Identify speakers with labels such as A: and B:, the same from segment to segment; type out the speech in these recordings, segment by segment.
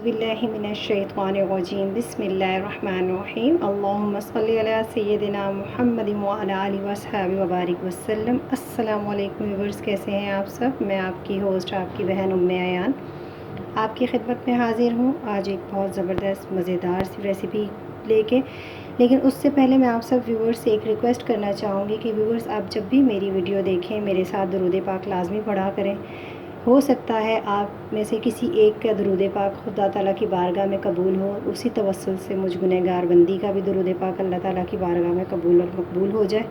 A: औज़ुबिल्लाहि मिनश्शैतानिर्रजीम बिस्मिल्लाहिर्रहमानिर्रहीम अल्लाहुम्मा सल्लि अला सय्यिदिना मुहम्मदिन व अला आलिहि व अस्हाबिहि व बारिक वसल्लम। अस्सलामु अलैकुम व्यूअर्स, कैसे हैं आप सब। मैं आपकी होस्ट, आपकी बहन उम्मे अयान आपकी खिदमत में हाज़िर हूँ आज एक बहुत ज़बरदस्त मज़ेदार सी रेसिपी लेके। लेकिन उससे पहले मैं आप सब व्यूअर्स से एक रिक्वेस्ट करना चाहूँगी कि व्यूअर्स, आप जब भी मेरी वीडियो देखें मेरे साथ दुरूद पाक लाजमी पढ़ा करें। हो सकता है आप में से किसी एक का दुरूद पाक खुदा ताला की बारगाह में कबूल हो, उसी तवस्सुल से मुझ गुनहगार बंदी का भी दुरूद पाक अल्लाह ताला की बारगाह में कबूल और मकबूल हो जाए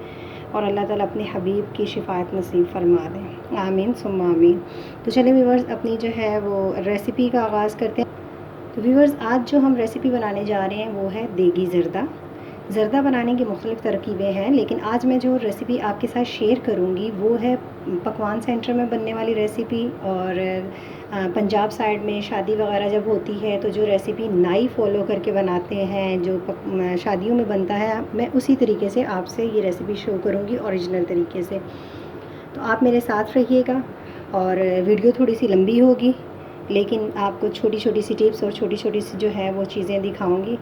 A: और अल्लाह ताला अपने हबीब की शिफायत नसीब फरमा दें। आमीन सुम्मा आमीन। तो चलिए व्यूअर्स, अपनी जो है वो रेसिपी का आगाज़ करते हैं। तो व्यूअर्स, आज जो हम रेसिपी बनाने जा रहे हैं वो है देगी ज़रदा। ज़रदा बनाने की मुख्तलिफ़ तरकीबें हैं, लेकिन आज मैं जो रेसिपी आपके साथ शेयर करूंगी वो है पकवान सेंटर में बनने वाली रेसिपी। और पंजाब साइड में शादी वगैरह जब होती है तो जो रेसिपी नाई फॉलो करके बनाते हैं, जो शादियों में बनता है, मैं उसी तरीके से आपसे ये रेसिपी शो करूंगी ओरिजिनल तरीके से। तो आप मेरे साथ रहिएगा और वीडियो थोड़ी सी लंबी होगी, लेकिन आपको छोटी छोटी सी टिप्स और छोटी छोटी सी जो है वो चीज़ें दिखाऊंगी।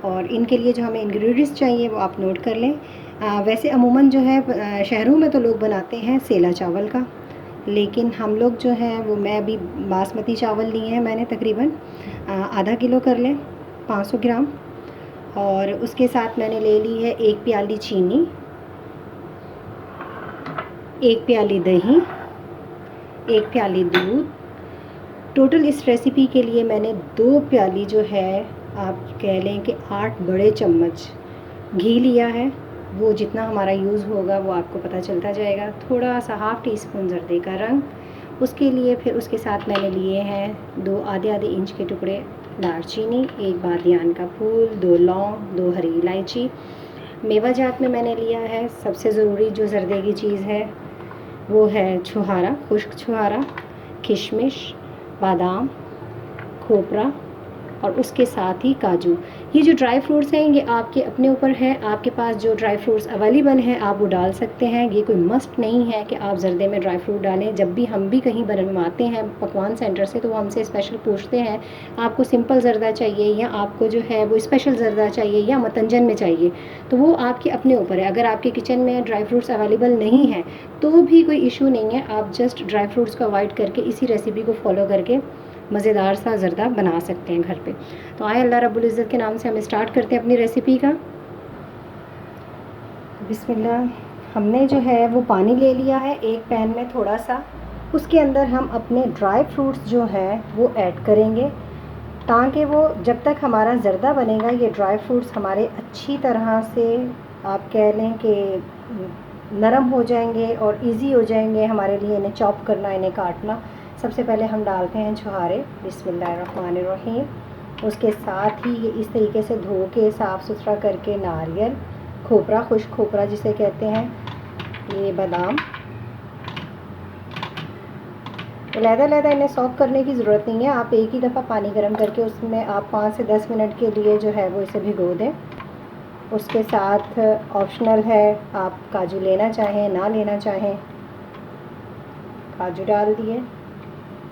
A: और इनके लिए जो हमें इंग्रेडिएंट्स चाहिए वो आप नोट कर लें। वैसे अमूमन जो है शहरों में तो लोग बनाते हैं सेला चावल का, लेकिन हम लोग जो है वो, मैं अभी बासमती चावल लिए हैं मैंने, तकरीबन आधा किलो कर लें, 500 ग्राम। और उसके साथ मैंने ले ली है 1 प्याली चीनी, 1 प्याली दही, 1 प्याली दूध। टोटल इस रेसिपी के लिए मैंने 2 प्याली जो है, आप कह लें कि 8 बड़े चम्मच घी लिया है। वो जितना हमारा यूज़ होगा वो आपको पता चलता जाएगा। थोड़ा सा हाफ़ टी स्पून ज़रदे का रंग, उसके लिए फिर उसके साथ मैंने लिए हैं 2 आधे आधे इंच के टुकड़े दालचीनी, 1 बादियान का फूल, 2 लौंग, 2 हरी इलायची। मेवा जात में मैंने लिया है, सबसे ज़रूरी जो ज़रदे की चीज़ है वो है छुहारा, खुश्क छुहारा, किशमिश, बादाम, खोपरा और उसके साथ ही काजू। ये जो ड्राई फ्रूट्स हैं ये आपके अपने ऊपर है, आपके पास जो ड्राई फ्रूट्स अवेलेबल हैं आप वो डाल सकते हैं। ये कोई मस्ट नहीं है कि आप ज़रदे में ड्राई फ्रूट डालें। जब भी हम भी कहीं बनवाते हैं पकवान सेंटर से तो वो हमसे स्पेशल पूछते हैं आपको सिंपल ज़रदा चाहिए या आपको जो है वो स्पेशल ज़रदा चाहिए या मतंजन में चाहिए, तो वो आपके अपने ऊपर है। अगर आपके किचन में ड्राई फ्रूट्स अवेलेबल नहीं हैं तो भी कोई इशू नहीं है, आप जस्ट ड्राई फ्रूट्स को अवॉइड करके इसी रेसिपी को फॉलो करके मज़ेदार सा ज़रदा बना सकते हैं घर पे। तो आए अल्लाह रब्बुल इज़्ज़त के नाम से हम स्टार्ट करते हैं अपनी रेसिपी का। बिस्मिल्लाह। हमने जो है वो पानी ले लिया है एक पैन में थोड़ा सा, उसके अंदर हम अपने ड्राई फ्रूट्स जो है वो ऐड करेंगे, ताकि वो जब तक हमारा ज़रदा बनेगा ये ड्राई फ्रूट्स हमारे अच्छी तरह से, आप कह लें कि नरम हो जाएंगे और इजी हो जाएंगे हमारे लिए इन्हें चॉप करना, इन्हें काटना। सबसे पहले हम डालते हैं छुहारे, बिस्मिल्लाहिर्रहमानिर्रहीम। उसके साथ ही ये इस तरीके से धो के साफ़ सुथरा करके नारियल, खोपरा, खुश्क खोपरा जिसे कहते हैं, ये बादाम, अलग-अलग इन्हें सॉक करने की ज़रूरत नहीं है। आप एक ही दफ़ा पानी गर्म करके उसमें आप 5 से 10 मिनट के लिए जो है वो इसे भिगो दें। उसके साथ ऑप्शनल है, आप काजू लेना चाहें ना लेना चाहें, काजू डाल दिए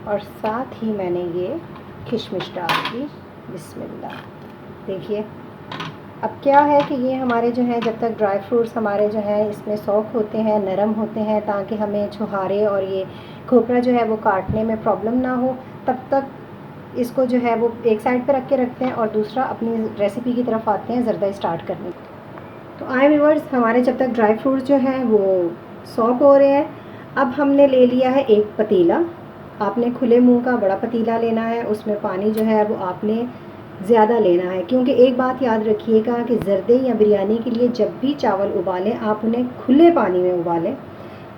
A: और साथ ही मैंने ये किशमिश डाल दी। बिस्मिल्लाह। देखिए अब क्या है कि ये हमारे जो है, जब तक ड्राई फ्रूट्स हमारे जो हैं इसमें सॉक होते हैं, नरम होते हैं, ताकि हमें छुहारे और ये खोपरा जो है वो काटने में प्रॉब्लम ना हो, तब तक इसको जो है वो एक साइड पे रख के रखते हैं और दूसरा अपनी रेसिपी की तरफ आते हैं ज़रदा स्टार्ट करने। तो आए व्यूअर्स, हमारे जब तक ड्राई फ्रूट्स जो हैं वो सॉक हो रहे हैं, अब हमने ले लिया है एक पतीला। आपने खुले मुंह का बड़ा पतीला लेना है, उसमें पानी जो है वो आपने ज़्यादा लेना है, क्योंकि एक बात याद रखिएगा कि ज़रदे या बिरयानी के लिए जब भी चावल उबालें आप उन्हें खुले पानी में उबालें।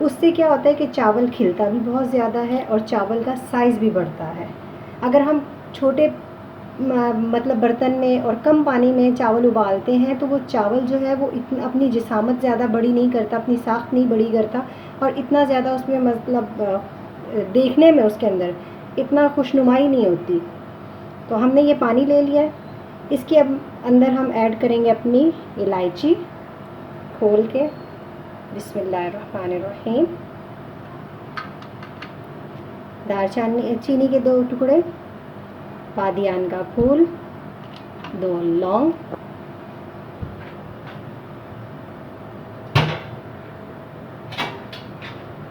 A: उससे क्या होता है कि चावल खिलता भी बहुत ज़्यादा है और चावल का साइज़ भी बढ़ता है। अगर हम छोटे मतलब बर्तन में और कम पानी में चावल उबालते हैं तो वो चावल जो है वो इतना अपनी जिसामत ज़्यादा बड़ी नहीं करता, अपनी साख्त नहीं बड़ी करता और इतना ज़्यादा उसमें मतलब देखने में उसके अंदर इतना खुशनुमाई नहीं होती। तो हमने ये पानी ले लिया है, इसके अब अंदर हम ऐड करेंगे अपनी इलायची खोल के, बिस्मिल्लाहिर्रहमानिर्रहीम। दालचीनी के 2 टुकड़े, बादियान का फूल, 2 लौंग,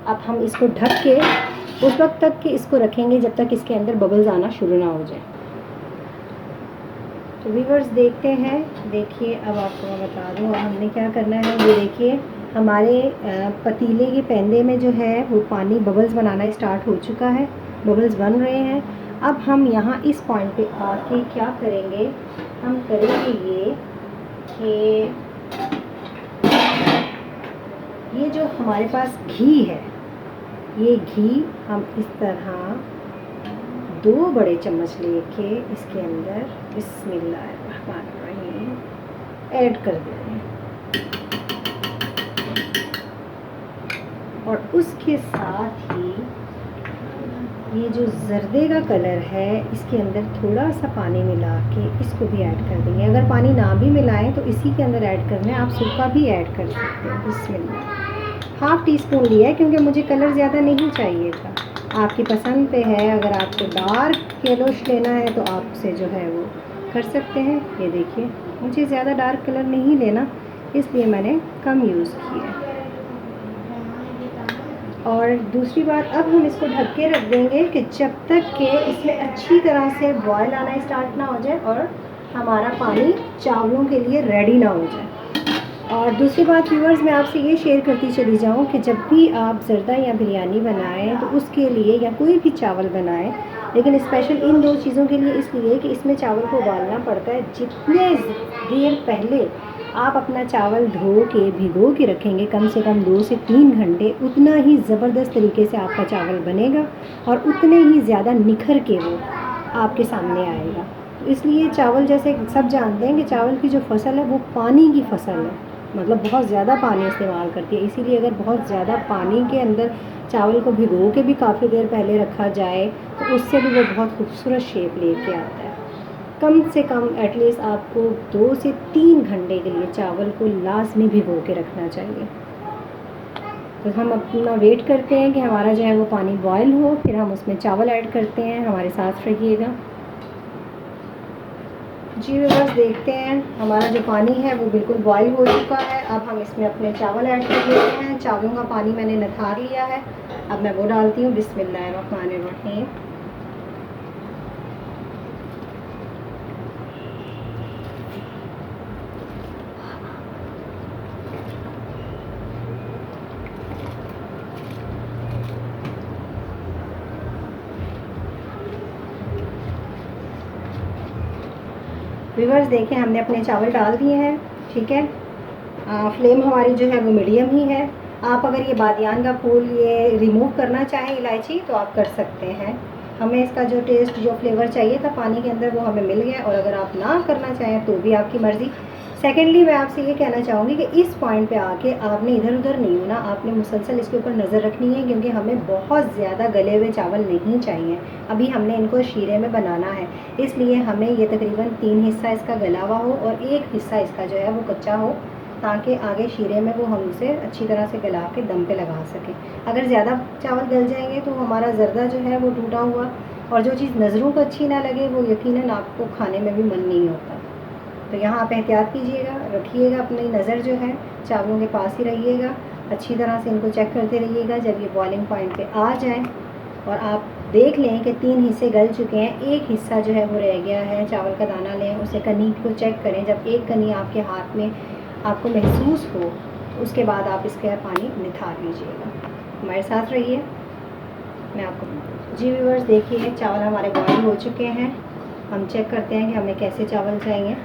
A: अब हम इसको ढक के उस वक्त तक कि इसको रखेंगे जब तक इसके अंदर बबल्स आना शुरू ना हो जाए। तो व्यूअर्स देखते हैं, देखिए अब आपको मैं बता दूँ हमने क्या करना है। ये देखिए हमारे पतीले के पैंदे में जो है वो पानी बबल्स बनाना स्टार्ट हो चुका है, बबल्स बन रहे हैं। अब हम यहाँ इस पॉइंट पे आके क्या करेंगे, हम करेंगे ये कि ये जो हमारे पास घी है, ये घी हम इस तरह 2 बड़े चम्मच लेके इसके अंदर बिस्मिल्लाहिर्रहमानिर्रहीम ऐड कर देंगे। और उसके साथ ही ये जो जर्दे का कलर है इसके अंदर थोड़ा सा पानी मिला के इसको भी ऐड कर देंगे। अगर पानी ना भी मिलाएं तो इसी के अंदर ऐड करना है, आप सूखा भी ऐड कर सकते हैं। बिस्मिल्लाह, 1/2 टीस्पून लिया है क्योंकि मुझे कलर ज़्यादा नहीं चाहिए था। आपकी पसंद पे है, अगर आपको डार्क येलोश लेना है तो आपसे जो है वो कर सकते हैं। ये देखिए मुझे ज़्यादा डार्क कलर नहीं लेना, इसलिए मैंने कम यूज़ किया है। और दूसरी बात, अब हम इसको ढक के रख देंगे कि जब तक कि इसमें अच्छी तरह से बॉयल आना स्टार्ट ना हो जाए और हमारा पानी चावलों के लिए रेडी ना हो जाए। और दूसरी बात व्यूअर्स, मैं आपसे ये शेयर करती चली जाऊँ कि जब भी आप ज़र्दा या बिरयानी बनाएं तो उसके लिए या कोई भी चावल बनाएं, लेकिन स्पेशल इन 2 चीज़ों के लिए इसलिए कि इसमें चावल को उबालना पड़ता है। जितने देर पहले आप अपना चावल धो के भिगो के रखेंगे, कम से कम 2 से 3 घंटे, उतना ही ज़बरदस्त तरीके से आपका चावल बनेगा और उतने ही ज़्यादा निखर के वो आपके सामने आएगा। तो इसलिए चावल, जैसे सब जानते हैं कि चावल की जो फसल है वो पानी की फसल है, मतलब बहुत ज़्यादा पानी इस्तेमाल करती है। इसीलिए अगर बहुत ज़्यादा पानी के अंदर चावल को भिगो के भी काफ़ी देर पहले रखा जाए तो उससे भी वो बहुत खूबसूरत शेप लेके आता है। कम से कम एटलीस्ट आपको 2 से 3 घंटे के लिए चावल को लाजमी भिगो के रखना चाहिए। तो हम अपना वेट करते हैं कि हमारा जो है वो पानी बॉयल हो, फिर हम उसमें चावल ऐड करते हैं। हमारे साथ रहिएगा। जी व्यूअर्स, देखते हैं हमारा जो पानी है वो बिल्कुल बॉयल हो चुका है। अब हम इसमें अपने चावल ऐड कर लेते हैं। चावलों का पानी मैंने निथार लिया है, अब मैं वो डालती हूँ। बिस्मिल्लाहिर्रहमानिर्रहीम। व्यूअर्स देखें, हमने अपने चावल डाल दिए हैं, ठीक है। फ्लेम हमारी जो है वो मीडियम ही है। आप अगर ये बादियान का फूल ये रिमूव करना चाहें इलायची तो आप कर सकते हैं। हमें इसका जो टेस्ट, जो फ्लेवर चाहिए था पानी के अंदर वो हमें मिल गया। और अगर आप ना करना चाहें तो भी आपकी मर्ज़ी। सेकेंडली मैं आपसे ये कहना चाहूँगी कि इस पॉइंट पे आके आपने इधर उधर नहीं होना, आपने मुसलसल इसके ऊपर नज़र रखनी है, क्योंकि हमें बहुत ज़्यादा गले हुए चावल नहीं चाहिए। अभी हमने इनको शीरे में बनाना है, इसलिए हमें ये तकरीबन 3 हिस्सा इसका गला हुआ हो और 1 हिस्सा इसका जो है वो कच्चा हो, ताकि आगे शीरे में वो हम उसे अच्छी तरह से गला के दम पे लगा सकें। अगर ज़्यादा चावल गल जाएंगे तो हमारा ज़र्दा जो है वो टूटा हुआ, और जो चीज़ नज़रों को अच्छी ना लगे वो यकीनन आपको खाने में भी मन नहीं होता। तो यहाँ आप एहतियात कीजिएगा, रखिएगा अपनी नज़र जो है चावलों के पास ही रहिएगा। अच्छी तरह से इनको चेक करते रहिएगा। जब ये बॉइलिंग पॉइंट पे आ जाए और आप देख लें कि 3 हिस्से गल चुके हैं, 1 हिस्सा जो है वो रह गया है, चावल का दाना लें, उसे कनी को चेक करें। जब 1 कनी आपके हाथ में आपको महसूस हो तो उसके बाद आप इसका पानी निथार लीजिएगा। हमारे साथ रहिए, मैं आपको। जी व्यूअर्स देखिए, चावल हमारे बॉयल हो चुके हैं। हम चेक करते हैं कि हमें कैसे चावल चाहिए।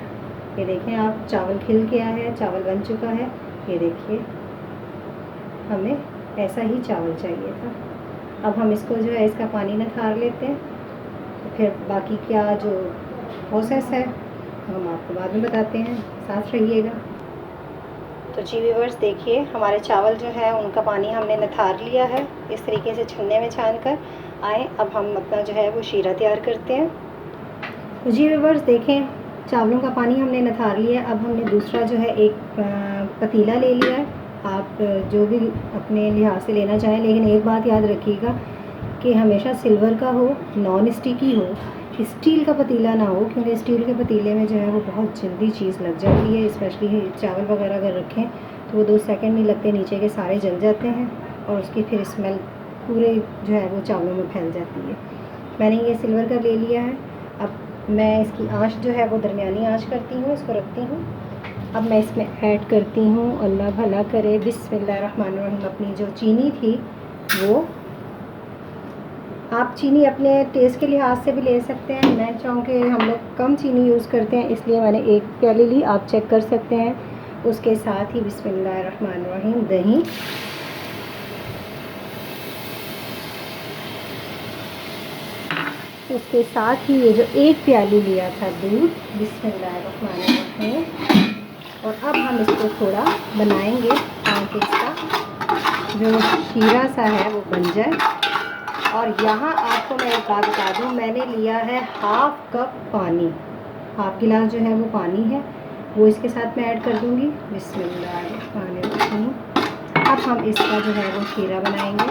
A: ये देखें आप, चावल खिल गया है, चावल बन चुका है। ये देखिए, हमें ऐसा ही चावल चाहिए था। अब हम इसको जो है इसका पानी निखार लेते हैं, तो फिर बाकी क्या जो प्रोसेस है हम आपको बाद में बताते हैं। साथ रहिएगा। तो जी व्यूअर्स देखिए, हमारे चावल जो है उनका पानी हमने निथार लिया है, इस तरीके से छन्ने में छान कर आए। अब हम अपना जो है वो शीरा तैयार करते हैं। तो जी व्यूअर्स देखें, चावलों का पानी हमने निथार लिया। अब हमने दूसरा जो है एक पतीला ले लिया है। आप जो भी अपने लिहाज से लेना चाहें, लेकिन एक बात याद रखिएगा कि हमेशा सिल्वर का हो, नॉन स्टिकी हो, स्टील का पतीला ना हो, क्योंकि स्टील के पतीले में जो है वो बहुत जल्दी चीज़ लग जाती है, स्पेशली चावल वगैरह अगर रखें तो वो 2 सेकंड नहीं लगते, नीचे के सारे जल जाते हैं और उसकी फिर स्मेल पूरे जो है वो चावलों में फैल जाती है। मैंने ये सिल्वर का ले लिया है। अब मैं इसकी आंच जो है वो दरमियानी आंच करती हूँ, इसको रखती हूँ। अब मैं इसमें ऐड करती हूँ, अल्लाह भला करे, बिस्मिल्लाहिर्रहमानिर्रहीम, अपनी जो चीनी थी वो। आप चीनी अपने टेस्ट के लिहाज से भी ले सकते हैं। मैं चाहूँ कि हम लोग कम चीनी यूज़ करते हैं, इसलिए मैंने 1 प्याली ली, आप चेक कर सकते हैं। उसके साथ ही बिस्मिल्लाहिर्रहमानिर्रहीम दही, उसके साथ ही ये जो 1 प्याली लिया था दूध, बिस्मिल्लाहिर्रहमानिर्रहीम। और अब हम इसको थोड़ा बनाएंगे ताकि इसका जो शीरा सा है वो बन जाए। और यहाँ आपको मैं एक बात बता दूँ, मैंने लिया है 1/2 कप पानी, 1/2 गिलास जो है वो पानी है, वो इसके साथ मैं ऐड कर दूँगी। बिस्मिल्लाहिर्रहमानिर्रहीम। अब हम इसका जो है वो शीरा बनाएंगे।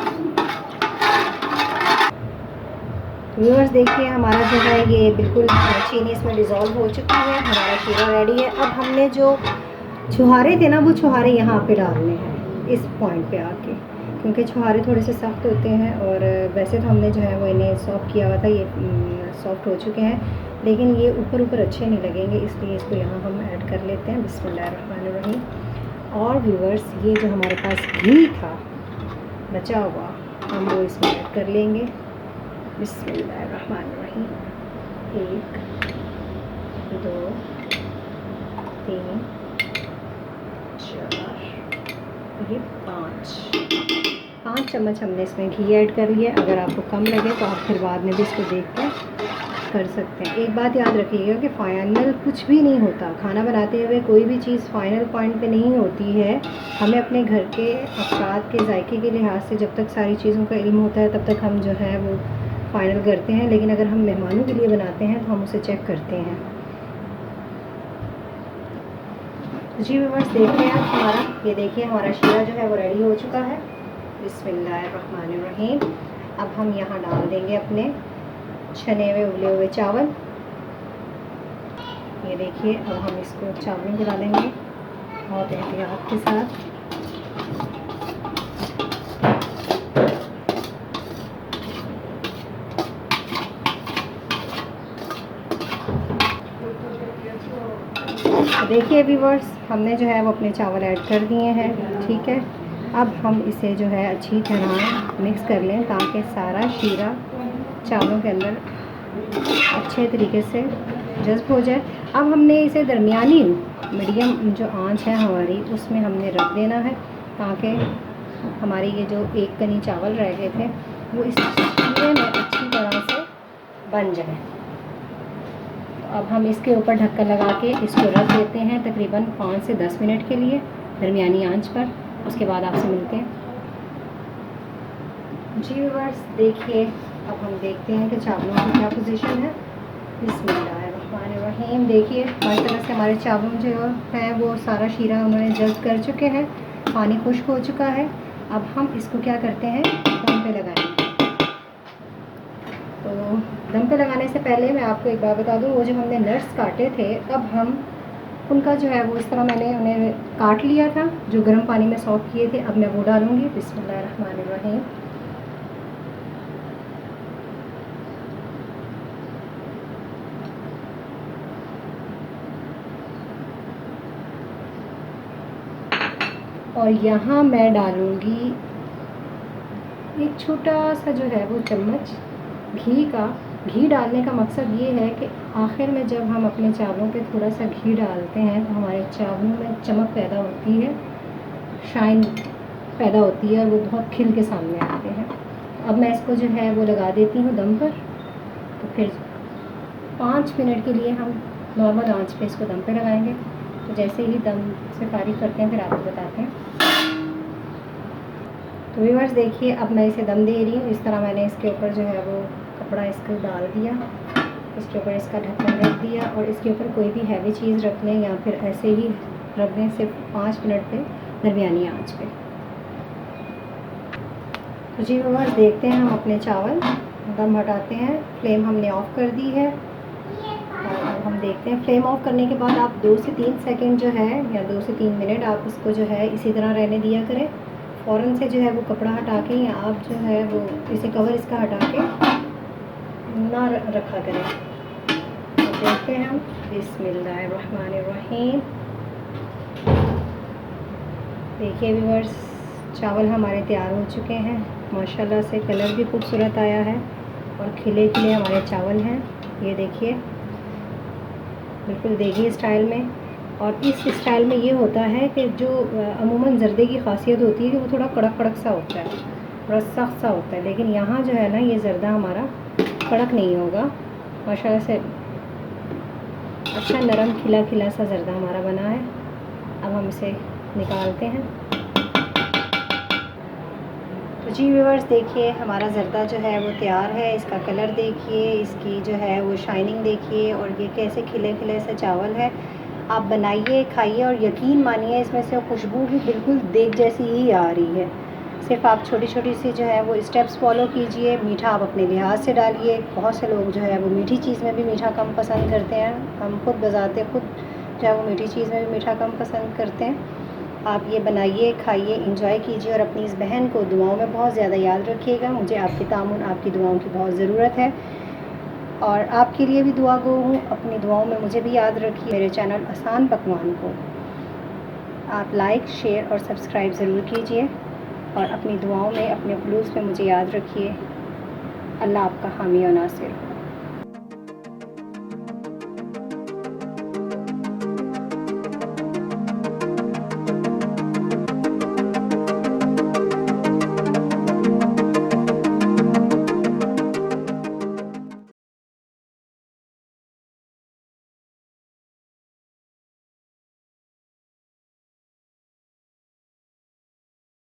A: व्यूअर्स देखिए, हमारा जो है ये बिल्कुल चीनी इसमें डिज़ोल्व हो चुकी है, हमारा शीरा रेडी है। अब हमने जो छुहारे थे ना, वो छुहारे यहाँ पे डालने हैं, इस पॉइंट पे आके, क्योंकि छुहारे थोड़े से सख्त होते हैं और वैसे तो हमने जो है वो इन्हें सॉफ्ट किया हुआ था, ये सॉफ्ट हो चुके हैं, लेकिन ये ऊपर ऊपर अच्छे नहीं लगेंगे, इसलिए इसको यहाँ हम ऐड कर लेते हैं। बिस्मिल्लाहिर्रहमानिर्रहीम। और व्यूअर्स, ये जो हमारे पास घी था बचा हुआ, हम वो इसमें ऐड कर लेंगे। बिस्मिल्लाहिर्रहमानिर्रहीम। 1 2 3 4, ये 5 चम्मच हमने इसमें घी ऐड कर लिया। अगर आपको कम लगे तो आप फिर बाद में भी इसको देख कर सकते हैं। एक बात याद रखिएगा कि फ़ाइनल कुछ भी नहीं होता, खाना बनाते हुए कोई भी चीज़ फ़ाइनल पॉइंट पे नहीं होती है। हमें अपने घर के अफराद के जायके के लिहाज से जब तक सारी चीज़ों का इल्म होता है तब तक हम जो है वो फ़ाइनल करते हैं, लेकिन अगर हम मेहमानों के लिए बनाते हैं तो हम उसे चेक करते हैं। जी व्यूअर्स, देखते हैं हमारा, ये देखिए हमारा शीरा जो है वो रेडी हो चुका है। बिस्मिल्लाहिर्रहमानिर्रहीम। अब हम यहाँ डाल देंगे अपने छने हुए उबले हुए चावल। ये देखिए, अब हम इसको चावलों को डालेंगे बहुत एहतियात के साथ। देखिए व्यूअर्स, हमने जो है वो अपने चावल ऐड कर दिए हैं, ठीक है। अब हम इसे जो है अच्छी तरह मिक्स कर लें ताकि सारा शीरा चावलों के अंदर अच्छे तरीके से जज़्ब हो जाए। अब हमने इसे दरमियानी मीडियम जो आंच है हमारी, उसमें हमने रख देना है ताकि हमारे ये जो 1 कनी चावल रह गए थे वो इस शीरे में अच्छी तरह से बन जाए। अब हम इसके ऊपर ढक्कन लगा के इसको रख देते हैं तकरीबन 5 से 10 मिनट के लिए दरमियानी आंच पर। उसके बाद आपसे मिलते हैं। जी व्यूअर्स, देखिए अब हम देखते हैं कि चावलों की क्या पोजीशन है। बिस्मिल्लाहिर्रहमानिर्रहीम। देखिए माशाल्लाह से हमारे चावल जो हैं वो सारा शीरा उन्होंने जज़्ब कर चुके हैं, पानी खुश्क हो चुका है। अब हम इसको क्या करते हैं, दम पे लगाएंगे। तो दम पे लगाने से पहले मैं आपको एक बात बता दूं, वो जो हमने नट्स काटे थे, अब हम उनका जो है वो इस तरह मैंने उन्हें काट लिया था, जो गर्म पानी में सॉफ़्ट किए थे, अब मैं वो डालूँगी। बिस्मिल्लाहिर्रहमानिर्रहीम। और यहाँ मैं डालूँगी एक छोटा सा जो है वो चम्मच घी का। घी डालने का मकसद ये है कि आखिर में जब हम अपने चावलों पे थोड़ा सा घी डालते हैं तो हमारे चावलों में चमक पैदा होती है, शाइन पैदा होती है, वो बहुत खिल के सामने आते हैं। अब मैं इसको जो है वो लगा देती हूँ दम पर। तो फिर 5 मिनट के लिए हम नॉर्मल आंच पे इसको दम पे लगाएंगे। तो जैसे ही दम से फारिग करते हैं फिर आपको बताते हैं। तो व्यूअर्स देखिए, अब मैं इसे दम दे रही हूँ। इस तरह मैंने इसके ऊपर जो है वो कपड़ा इसको डाल दिया, इसके ऊपर इसका ढक्कन रख दिया और इसके ऊपर कोई भी हैवी चीज़ रख लें या फिर ऐसे ही रख दें सिर्फ 5 मिनट पे दरमियानी आंच पे। तो जी व्यूअर्स देखते हैं हम अपने चावल दम हटाते हैं। फ्लेम हमने ऑफ़ कर दी है और अब हम देखते हैं। फ्लेम ऑफ करने के बाद आप 2 से 3 सेकंड जो है या 2 से 3 मिनट आप इसको जो है इसी तरह रहने दिया करें। फ़ौरन से जो है वो कपड़ा हटा के या आप जो है वो इसे कवर इसका हटा के ना रखा करें। तो देखते हैं हम। बिस्मिल्लाहिर्रहमानिर्रहीम। देखिए व्यूअर्स, चावल हमारे तैयार हो चुके हैं। माशाल्लाह से कलर भी खूबसूरत आया है और खिले खिले हमारे चावल हैं। ये देखिए, बिल्कुल देगी स्टाइल में। और इस स्टाइल में ये होता है कि जो अमूमन ज़र्दे की ख़ासियत होती है कि वो थोड़ा कड़क कड़क सा होता है, थोड़ा सख्त सा होता है, लेकिन यहाँ जो है ना ये ज़र्दा हमारा कड़क नहीं होगा। माशाल्लाह से अच्छा नरम खिला खिला सा ज़र्दा हमारा बना है। अब हम इसे निकालते हैं। तो जी व्यूअर्स, देखिए हमारा ज़र्दा जो है वो तैयार है। इसका कलर देखिए, इसकी जो है वो शाइनिंग देखिए, और ये कैसे खिले खिले से चावल है। आप बनाइए, खाइए और यकीन मानिए इसमें से खुशबू भी बिल्कुल देग जैसी ही आ रही है। सिर्फ आप छोटी छोटी सी जो है वो स्टेप्स फॉलो कीजिए। मीठा आप अपने लिहाज से डालिए। बहुत से लोग जो है वो मीठी चीज़ में भी मीठा कम पसंद करते हैं। हम खुद बजाते खुद जो है वो मीठी चीज़ में भी मीठा कम पसंद करते हैं। आप ये बनाइए, खाइए, एंजॉय कीजिए और अपनी इस बहन को दुआओं में बहुत ज़्यादा याद रखिएगा। मुझे आपके तामुन, आपकी दुआओं की बहुत ज़रूरत है और आपके लिए भी दुआ गो हूँ। अपनी दुआओं में मुझे भी याद रखिए। मेरे चैनल आसान पकवान को आप लाइक, शेयर और सब्सक्राइब ज़रूर कीजिए और अपनी दुआओं में, अपने खुलूस में मुझे याद रखिए। अल्लाह आपका हामी और नासिर हो।